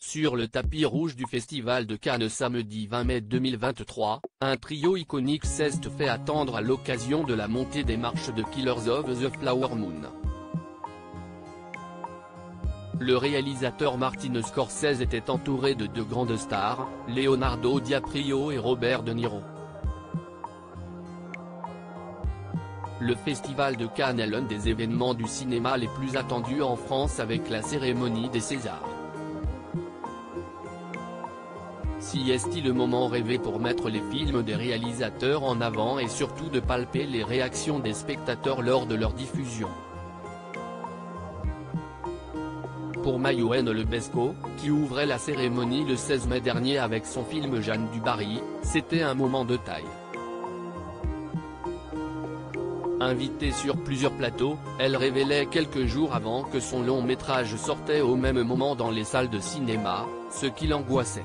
Sur le tapis rouge du Festival de Cannes samedi 20 mai 2023, un trio iconique s'est fait attendre à l'occasion de la montée des marches de Killers of the Flower Moon. Le réalisateur Martin Scorsese était entouré de deux grandes stars, Leonardo DiCaprio et Robert De Niro. Le Festival de Cannes est l'un des événements du cinéma les plus attendus en France avec la cérémonie des Césars. Si est-il le moment rêvé pour mettre les films des réalisateurs en avant et surtout de palper les réactions des spectateurs lors de leur diffusion. Pour Mayouen Lebesco, qui ouvrait la cérémonie le 16 mai dernier avec son film Jeanne du Barry, c'était un moment de taille. Invitée sur plusieurs plateaux, elle révélait quelques jours avant que son long métrage sortait au même moment dans les salles de cinéma, ce qui l'angoissait.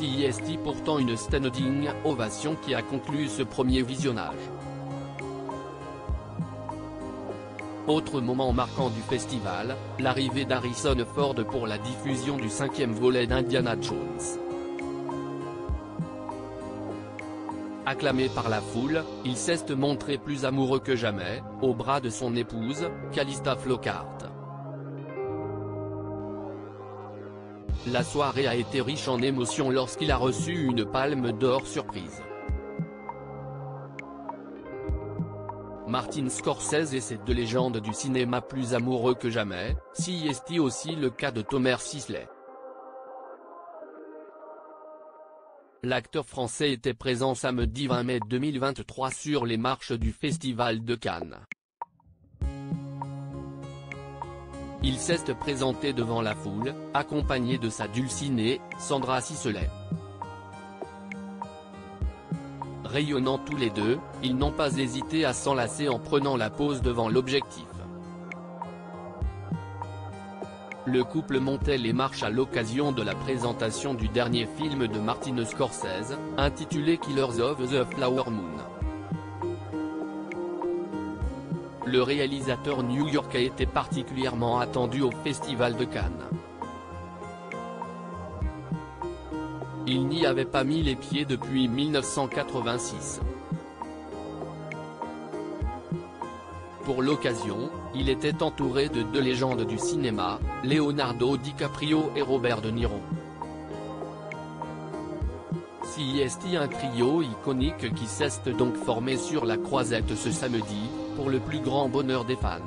Si est pourtant une standing ovation qui a conclu ce premier visionnage. Autre moment marquant du festival, l'arrivée d'Harrison Ford pour la diffusion du 5e volet d'Indiana Jones. Acclamé par la foule, il s'est montré plus amoureux que jamais, au bras de son épouse, Calista Flockhart. La soirée a été riche en émotions lorsqu'il a reçu une palme d'or surprise. Martin Scorsese et ses deux légendes du cinéma plus amoureux que jamais, si est aussi le cas de Thomas Sisley. L'acteur français était présent samedi 20 mai 2023 sur les marches du Festival de Cannes. Il s'est présenté devant la foule, accompagné de sa dulcinée, Sandra Sisley. Rayonnant tous les deux, ils n'ont pas hésité à s'enlacer en prenant la pose devant l'objectif. Le couple montait les marches à l'occasion de la présentation du dernier film de Martin Scorsese, intitulé Killers of the Flower Moon. Le réalisateur new-yorkais était particulièrement attendu au Festival de Cannes. Il n'y avait pas mis les pieds depuis 1986. Pour l'occasion, il était entouré de deux légendes du cinéma, Leonardo DiCaprio et Robert De Niro. Si est un trio iconique qui s'est donc formé sur la croisette ce samedi, pour le plus grand bonheur des fans.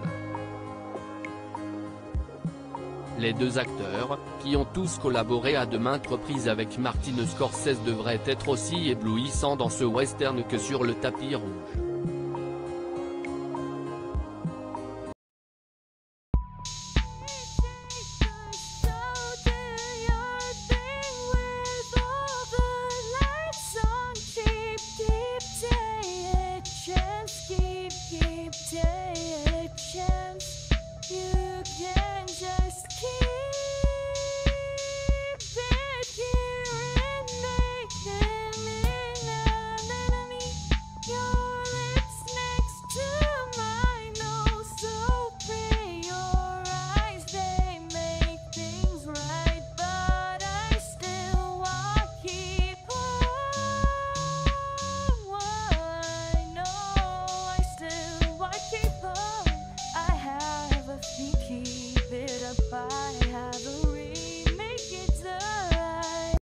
Les deux acteurs, qui ont tous collaboré à de maintes reprises avec Martin Scorsese devraient être aussi éblouissants dans ce western que sur le tapis rouge.